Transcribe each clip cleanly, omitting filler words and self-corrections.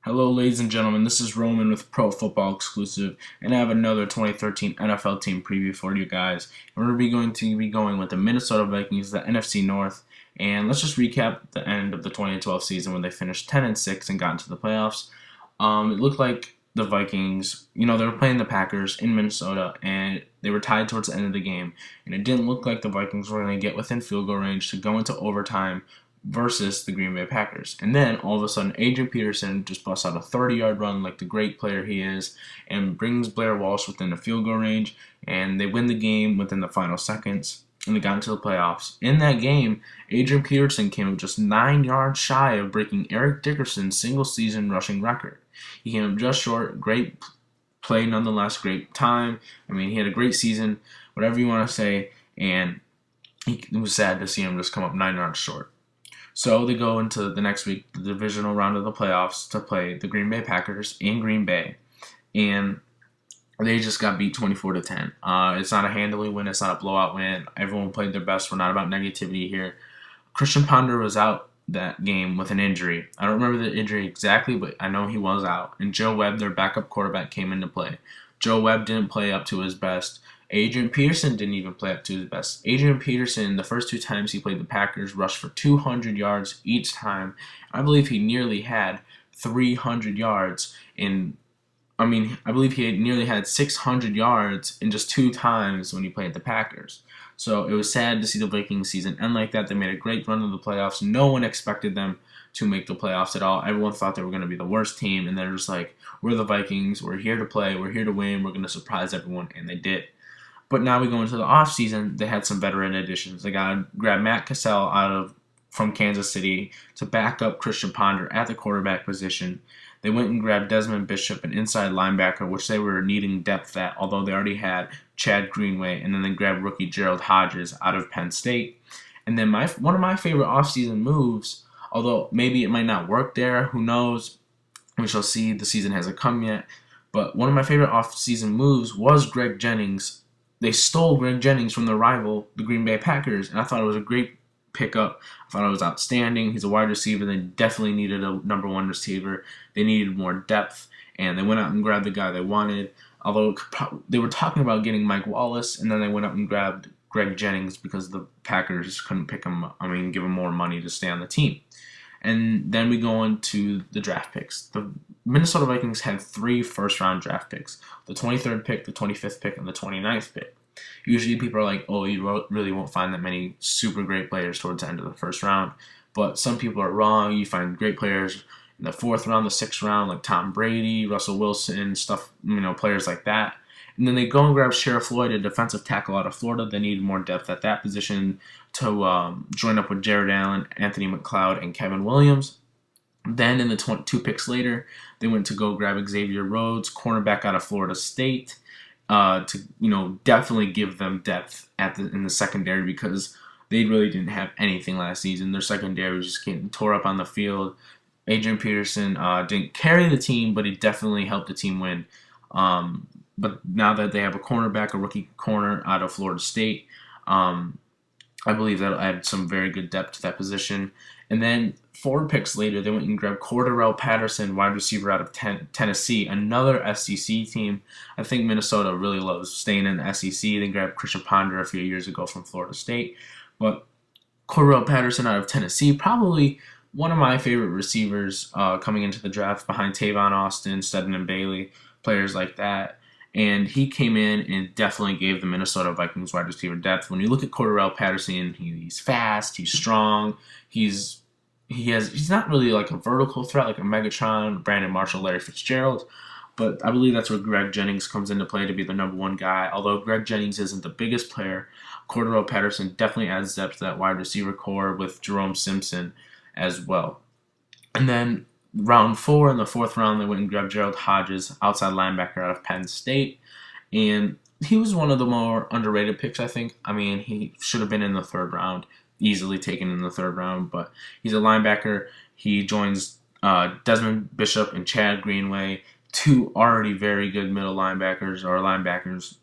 Hello, ladies and gentlemen. This is Roman with Pro Football Exclusive, and I have another 2013 NFL team preview for you guys. And we're going to be going with the Minnesota Vikings, the NFC North. And let's just recap the end of the 2012 season when they finished 10-6 and got into the playoffs. It looked like the Vikings, they were playing the Packers in Minnesota, and they were tied towards the end of the game. And it didn't look like the Vikings were going to get within field goal range to go into overtime versus the Green Bay Packers. And then all of a sudden, Adrian Peterson just busts out a 30-yard run like the great player he is and brings Blair Walsh within the field goal range, and they win the game within the final seconds, and they got into the playoffs. In that game, Adrian Peterson came up just 9 yards shy of breaking Eric Dickerson's single-season rushing record. He came up just short. Great play nonetheless, great time. I mean, he had a great season, whatever you want to say, and it was sad to see him just come up 9 yards short. So they go into the next week, the divisional round of the playoffs, to play the Green Bay Packers in Green Bay, and they just got beat 24-10. It's not a handily win. It's not a blowout win. Everyone played their best. We're not about negativity here. Christian Ponder was out that game with an injury. I don't remember the injury exactly, but I know he was out. And Joe Webb, their backup quarterback, came into play. Joe Webb didn't play up to his best. Adrian Peterson didn't even play up to his best. Adrian Peterson, the first two times he played the Packers, rushed for 200 yards each time. I believe he nearly had 300 yards I believe he had nearly had 600 yards in just two times when he played the Packers. So it was sad to see the Vikings season end like that. They made a great run of the playoffs. No one expected them to make the playoffs at all. Everyone thought they were going to be the worst team, and they're just like, we're the Vikings. We're here to play. We're here to win. We're going to surprise everyone, and they did. But now we go into the offseason. They had some veteran additions. They grabbed Matt Cassell from Kansas City to back up Christian Ponder at the quarterback position. They went and grabbed Desmond Bishop, an inside linebacker, which they were needing depth at, although they already had Chad Greenway. And then they grabbed rookie Gerald Hodges out of Penn State. And then one of my favorite offseason moves, although maybe it might not work there, who knows? We shall see. The season hasn't come yet. But one of my favorite offseason moves was Greg Jennings. They stole Greg Jennings from their rival, the Green Bay Packers, and I thought it was a great pickup. I thought it was outstanding. He's a wide receiver. They definitely needed a number one receiver. They needed more depth, and they went out and grabbed the guy they wanted. Although they were talking about getting Mike Wallace, and then they went out and grabbed Greg Jennings because the Packers couldn't pick him. Give him more money to stay on the team. And then we go into the draft picks. The Minnesota Vikings had 3 first-round draft picks: the 23rd pick, the 25th pick, and the 29th pick. Usually people are like, oh, you really won't find that many super great players towards the end of the first round. But some people are wrong. You find great players in the 4th round, the 6th round, like Tom Brady, Russell Wilson, players like that. And then they go and grab Sheriff Floyd, a defensive tackle out of Florida. They needed more depth at that position to join up with Jared Allen, Anthony McLeod, and Kevin Williams. Then in the 2 picks later, they went to go grab Xavier Rhodes, cornerback out of Florida State, to definitely give them depth in the secondary, because they really didn't have anything last season. Their secondary was just getting tore up on the field. Adrian Peterson didn't carry the team, but he definitely helped the team win. But now that they have a rookie corner out of Florida State, I believe that'll add some very good depth to that position. And then 4 picks later, they went and grabbed Cordarrelle Patterson, wide receiver out of Tennessee, another SEC team. I think Minnesota really loves staying in the SEC. They grabbed Christian Ponder a few years ago from Florida State. But Cordarrelle Patterson out of Tennessee, probably one of my favorite receivers coming into the draft, behind Tavon Austin, Stedman Bailey, players like that. And he came in and definitely gave the Minnesota Vikings wide receiver depth. When you look at Cordarrelle Patterson, he's fast, he's strong, he's not really like a vertical threat like a Megatron, Brandon Marshall, Larry Fitzgerald, but I believe that's where Greg Jennings comes into play to be the number one guy. Although Greg Jennings isn't the biggest player, Cordarrelle Patterson definitely adds depth to that wide receiver core with Jerome Simpson as well. And then round 4, in the 4th round, they went and grabbed Gerald Hodges, outside linebacker out of Penn State. And he was one of the more underrated picks, I think. He should have been in the 3rd round, easily taken in the 3rd round. But he's a linebacker. He joins Desmond Bishop and Chad Greenway, 2 already very good middle linebackers.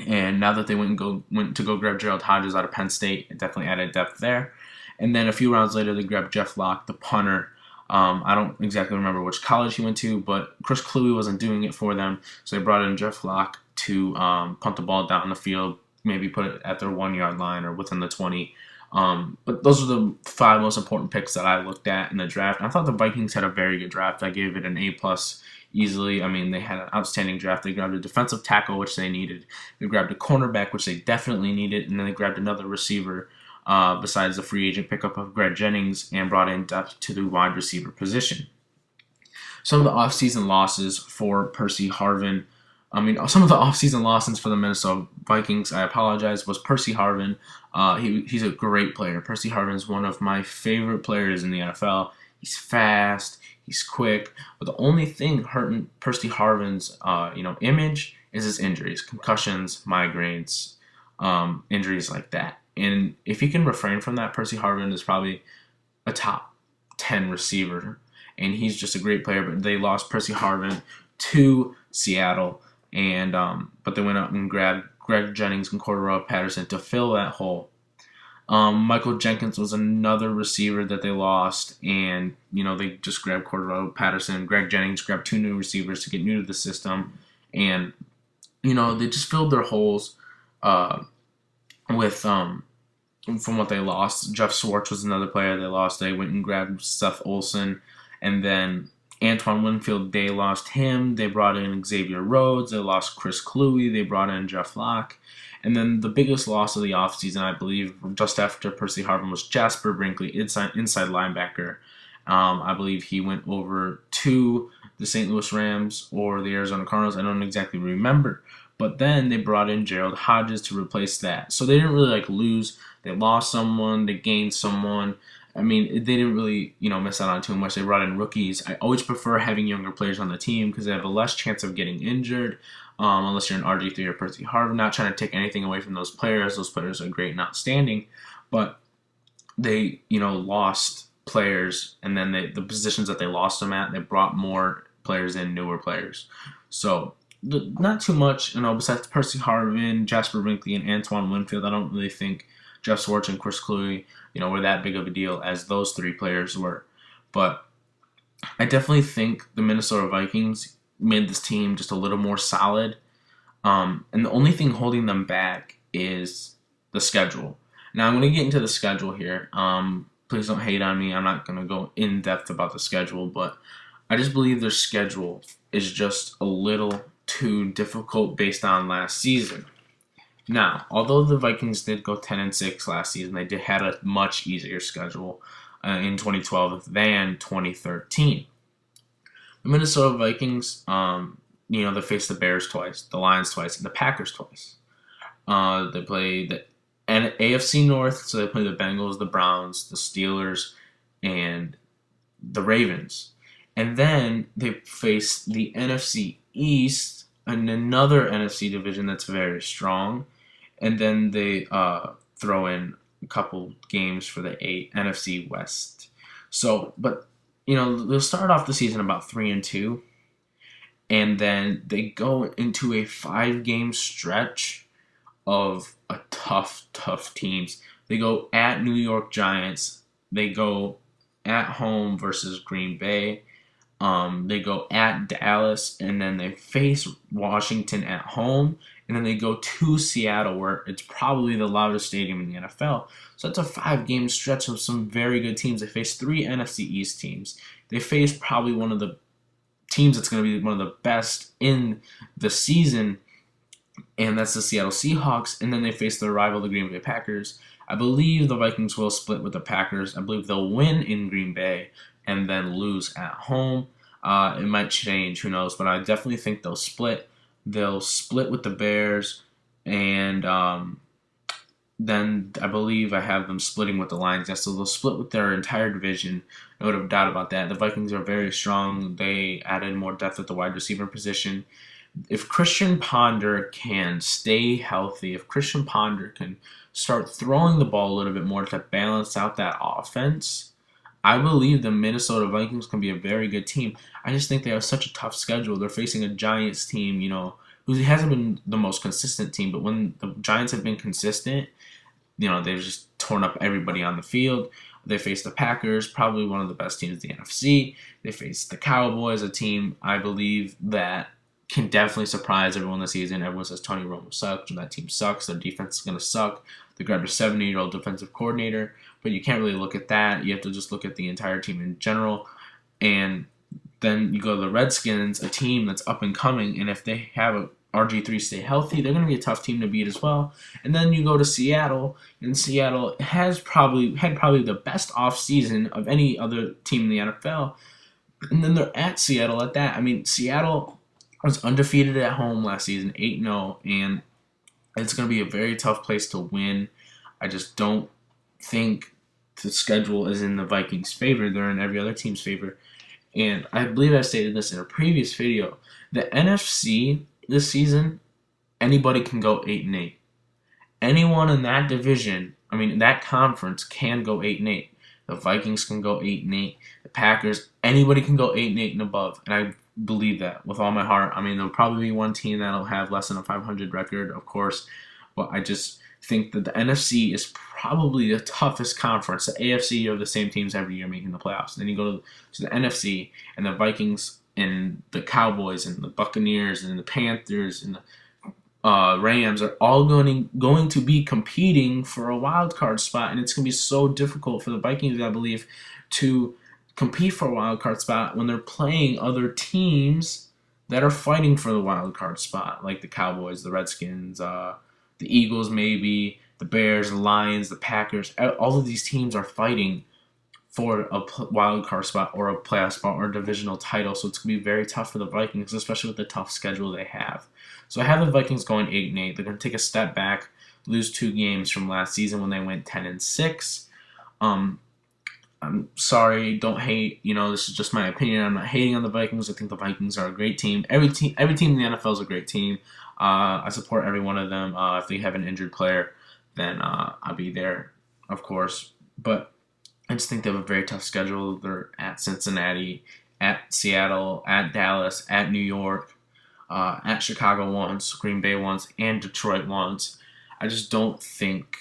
And now that they went to go grab Gerald Hodges out of Penn State, it definitely added depth there. And then a few rounds later, they grabbed Jeff Locke, the punter, I don't exactly remember which college he went to, but Chris Cluey wasn't doing it for them, so they brought in Jeff Locke to punt the ball down the field, maybe put it at their 1 yard line or within the 20. But those are the 5 most important picks that I looked at in the draft. I thought the Vikings had a very good draft. I gave it an A plus easily. I mean, they had an outstanding draft. They grabbed a defensive tackle, which they needed. They grabbed a cornerback, which they definitely needed, and then they grabbed another receiver. Besides the free agent pickup of Greg Jennings, and brought in depth to the wide receiver position. Some of the offseason losses for Percy Harvin, some of the offseason losses for the Minnesota Vikings, I apologize, was Percy Harvin. He's a great player. Percy Harvin is one of my favorite players in the NFL. He's fast, he's quick, but the only thing hurting Percy Harvin's image is his injuries, concussions, migraines, injuries like that. And if he can refrain from that, Percy Harvin is probably a top 10 receiver. And he's just a great player. But they lost Percy Harvin to Seattle. And but they went out and grabbed Greg Jennings and Cordero Patterson to fill that hole. Michael Jenkins was another receiver that they lost. And, they just grabbed Cordero Patterson. Greg Jennings grabbed 2 new receivers to get new to the system. And, they just filled their holes. With from what they lost. Jeff Swartz was another player they lost. They went and grabbed Seth Olson, and then Antoine Winfield, they lost him. They brought in Xavier Rhodes. They lost Chris Cluey. They brought in Jeff Locke. And then the biggest loss of the offseason, I believe, just after Percy Harvin, was Jasper Brinkley, inside linebacker. I believe he went over to the St. Louis Rams or the Arizona Cardinals. I don't exactly remember. But then they brought in Gerald Hodges to replace that. So they didn't really lose. They lost someone. They gained someone. I mean, they didn't really, miss out on too much. They brought in rookies. I always prefer having younger players on the team because they have a less chance of getting injured, unless you're an RG3 or Percy Harvin. Not trying to take anything away from those players. Those players are great and outstanding. But they, lost players, and then the positions that they lost them at, they brought more players in, newer players. So not too much, besides Percy Harvin, Jasper Brinkley, and Antoine Winfield. I don't really think Jeff Swartz and Chris Cluey, were that big of a deal as those 3 players were. But I definitely think the Minnesota Vikings made this team just a little more solid. And the only thing holding them back is the schedule. Now, I'm going to get into the schedule here. Please don't hate on me. I'm not going to go in depth about the schedule, but I just believe their schedule is just a little too difficult based on last season. Now, although the Vikings did go 10-6 last season, they had a much easier schedule in 2012 than 2013. The Minnesota Vikings, they faced the Bears twice, the Lions twice, and the Packers twice. They played the AFC North, so they played the Bengals, the Browns, the Steelers, and the Ravens. And then they faced the NFC East and another NFC division that's very strong. And then they throw in a couple games for the NFC West. So, but, they'll start off the season about 3-2. And then they go into a 5-game stretch of a tough teams. They go at New York Giants. They go at home versus Green Bay. They go at Dallas, and then they face Washington at home, and then they go to Seattle, where it's probably the loudest stadium in the NFL. So that's a 5-game stretch of some very good teams. They face 3 NFC East teams. They face probably one of the teams that's going to be one of the best in the season, and that's the Seattle Seahawks. And then they face their rival, the Green Bay Packers. I believe the Vikings will split with the Packers. I believe they'll win in Green Bay and then lose at home. It might change, who knows, but I definitely think they'll split. They'll split with the Bears, and then I believe I have them splitting with the Lions. Yeah, so they'll split with their entire division. No doubt about that. The Vikings are very strong. They added more depth at the wide receiver position. If Christian Ponder can stay healthy, if Christian Ponder can start throwing the ball a little bit more to balance out that offense, I believe the Minnesota Vikings can be a very good team. I just think they have such a tough schedule. They're facing a Giants team, who hasn't been the most consistent team, but when the Giants have been consistent, they've just torn up everybody on the field. They face the Packers, probably one of the best teams in the NFC. They face the Cowboys, a team I believe that can definitely surprise everyone this season. Everyone says Tony Romo sucks, and that team sucks. Their defense is going to suck. They grabbed a 70-year-old defensive coordinator, but you can't really look at that. You have to just look at the entire team in general. And then you go to the Redskins, a team that's up and coming, and if they have a RG3 stay healthy, they're going to be a tough team to beat as well. And then you go to Seattle, and Seattle had probably the best offseason of any other team in the NFL. And then they're at Seattle at that. I mean, Seattle was undefeated at home last season, 8-0, and it's going to be a very tough place to win. I just don't think the schedule is in the Vikings' favor. They're in every other team's favor. And I believe I stated this in a previous video. The NFC this season, anybody can go 8-8. Anyone in that division, that conference can go 8-8. The Vikings can go 8-8. The Packers, anybody can go 8-8 and above. And I believe that with all my heart. There'll probably be one team that'll have less than a 500 record, of course. But I just think that the NFC is probably the toughest conference. The AFC are the same teams every year making the playoffs. And then you go to the NFC, and the Vikings and the Cowboys and the Buccaneers and the Panthers and the Rams are all going to be competing for a wild card spot, and it's going to be so difficult for the Vikings, I believe, to compete for a wild card spot when they're playing other teams that are fighting for the wild card spot, like the Cowboys, the Redskins, the Eagles, maybe the Bears, the Lions, the Packers. All of these teams are fighting for a wild card spot or a playoff spot or a divisional title, so it's going to be very tough for the Vikings, especially with the tough schedule they have. So I have the Vikings going 8-8. They're going to take a step back, lose 2 games from last season when they went 10-6. I'm sorry, don't hate. This is just my opinion. I'm not hating on the Vikings. I think the Vikings are a great team. Every team in the NFL is a great team. I support every one of them. If they have an injured player, then I'll be there, of course. But I just think they have a very tough schedule. They're at Cincinnati, at Seattle, at Dallas, at New York, at Chicago once, Green Bay once, and Detroit once. I just don't think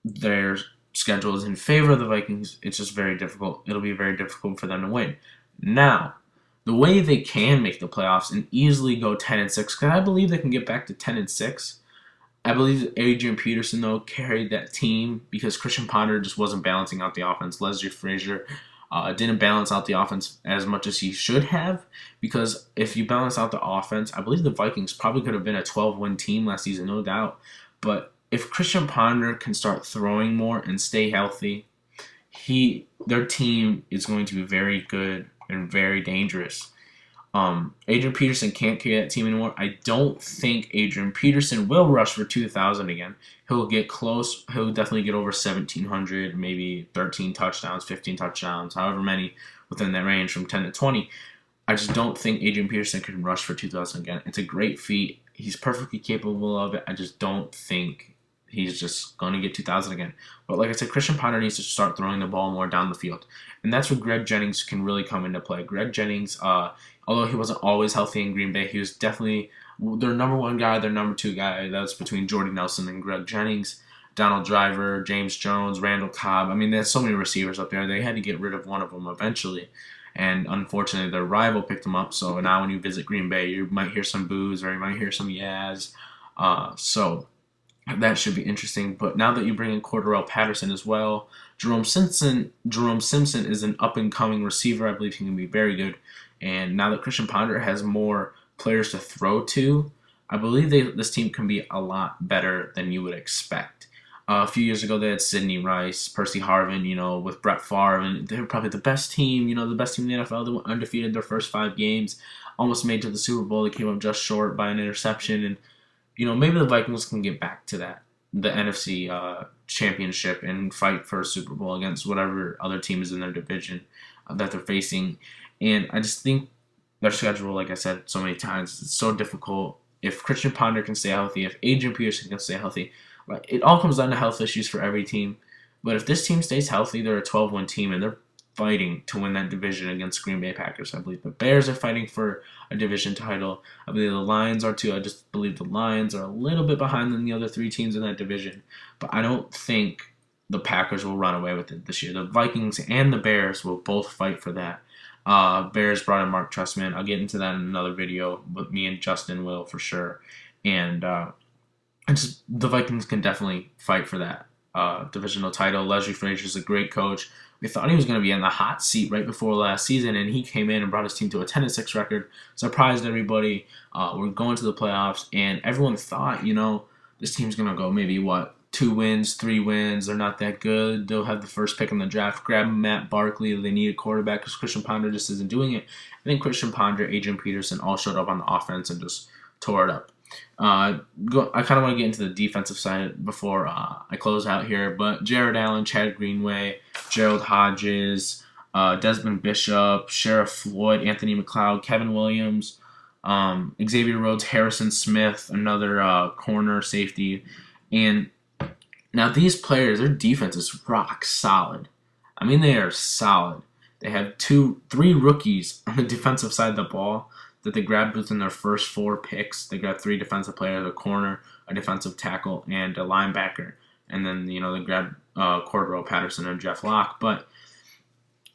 their schedule is in favor of the Vikings. It's just very difficult. It'll be very difficult for them to win. Now, the way they can make the playoffs and easily go 10-6, because I believe they can get back to 10-6. I believe Adrian Peterson, though, carried that team because Christian Ponder just wasn't balancing out the offense. Leslie Frazier didn't balance out the offense as much as he should have, because if you balance out the offense, I believe the Vikings probably could have been a 12-win team last season, no doubt. But if Christian Ponder can start throwing more and stay healthy, their team is going to be very good and very dangerous. Adrian Peterson can't carry that team anymore. I don't think Adrian Peterson will rush for 2,000 again. He'll get close. He'll definitely get over 1,700, maybe 13 touchdowns, 15 touchdowns, however many within that range from 10 to 20. I just don't think Adrian Peterson can rush for 2,000 again. It's a great feat. He's perfectly capable of it. I just don't think he's just going to get 2,000 again. But like I said, Christian Ponder needs to start throwing the ball more down the field. And that's where Greg Jennings can really come into play. Greg Jennings, although he wasn't always healthy in Green Bay, he was definitely their number 1 guy, their number 2 guy. That's between Jordy Nelson and Greg Jennings. Donald Driver, James Jones, Randall Cobb. There's so many receivers up there. They had to get rid of one of them eventually. And unfortunately, their rival picked him up. So now when you visit Green Bay, you might hear some boos or you might hear some yas. So that should be interesting. But now that you bring in Cordarrelle Patterson as well, Jerome Simpson is an up-and-coming receiver. I believe he can be very good. And now that Christian Ponder has more players to throw to, I believe this team can be a lot better than you would expect. A few years ago, they had Sidney Rice, Percy Harvin, with Brett Favre, and they were probably the best team, the best team in the NFL. They went undefeated their first 5 games, almost made to the Super Bowl. They came up just short by an interception, and maybe the Vikings can get back to that, the NFC championship, and fight for a Super Bowl against whatever other team is in their division that they're facing. And I just think their schedule, like I said so many times, it's so difficult. If Christian Ponder can stay healthy, if Adrian Peterson can stay healthy, it all comes down to health issues for every team. But if this team stays healthy, they're a 12-win team, and they're fighting to win that division against Green Bay Packers. I believe the Bears are fighting for a division title. I believe the Lions are too. I just believe the Lions are a little bit behind than the other 3 teams in that division. But I don't think the Packers will run away with it this year. The Vikings and the Bears will both fight for that. Bears brought in Mark Trestman. I'll get into that in another video, but me and Justin will for sure. And just, the Vikings can definitely fight for that divisional title. Leslie Frazier's a great coach. We thought he was going to be in the hot seat right before last season, and he came in and brought his team to a 10-6 record, surprised everybody. We're going to the playoffs, and everyone thought, this team's going to go maybe, 2 wins, 3 wins. They're not that good. They'll have the first pick in the draft. Grab Matt Barkley. They need a quarterback because Christian Ponder just isn't doing it. I think Christian Ponder, Adrian Peterson all showed up on the offense and just tore it up. I kind of want to get into the defensive side before I close out here, but Jared Allen, Chad Greenway, Gerald Hodges, Desmond Bishop, Sheriff Floyd, Anthony McLeod, Kevin Williams, Xavier Rhodes, Harrison Smith, another corner safety, and now these players, their defense is rock solid. I mean, they are solid. They have 3 rookies on the defensive side of the ball that they grabbed within their first 4 picks. They grabbed 3 defensive players, a corner, a defensive tackle, and a linebacker. And then, they grabbed Cordero Patterson and Jeff Locke. But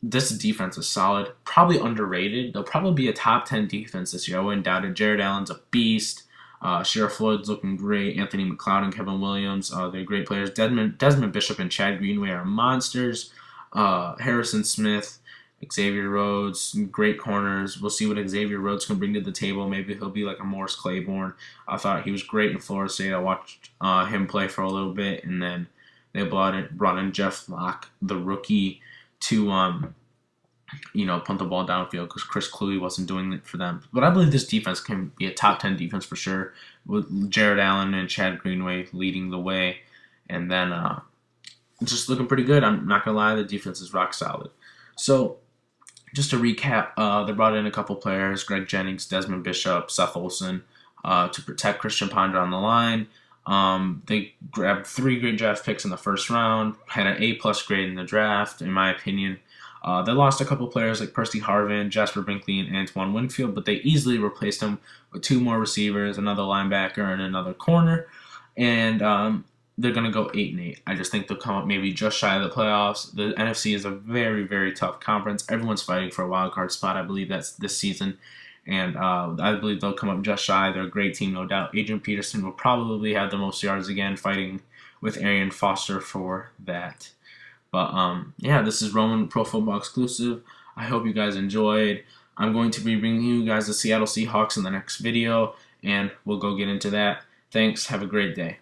this defense is solid, probably underrated. They'll probably be a top 10 defense this year. I wouldn't doubt it. Jared Allen's a beast. Sheriff Floyd's looking great. Anthony McLeod and Kevin Williams, they're great players. Desmond Bishop and Chad Greenway are monsters. Harrison Smith, Xavier Rhodes, great corners. We'll see what Xavier Rhodes can bring to the table. Maybe he'll be like a Morris Claiborne. I thought he was great in Florida State. I watched him play for a little bit, and then they brought in Jeff Locke, the rookie, to punt the ball downfield because Chris Cluey wasn't doing it for them. But I believe this defense can be a top 10 defense for sure, with Jared Allen and Chad Greenway leading the way, and then it's just looking pretty good. I'm not gonna lie, the defense is rock solid. So, just to recap, they brought in a couple players: Greg Jennings, Desmond Bishop, Seth Olson, to protect Christian Ponder on the line. They grabbed 3 great draft picks in the first round, had an A+ grade in the draft, in my opinion. They lost a couple players like Percy Harvin, Jasper Binkley, and Antoine Winfield, but they easily replaced them with 2 more receivers, another linebacker, and another corner. And they're going to go 8-8. I just think they'll come up maybe just shy of the playoffs. The NFC is a very, very tough conference. Everyone's fighting for a wild card spot. I believe that's this season. And I believe they'll come up just shy. They're a great team, no doubt. Adrian Peterson will probably have the most yards again, fighting with Arian Foster for that. But, this is Roman Pro Football Exclusive. I hope you guys enjoyed. I'm going to be bringing you guys the Seattle Seahawks in the next video, and we'll go get into that. Thanks. Have a great day.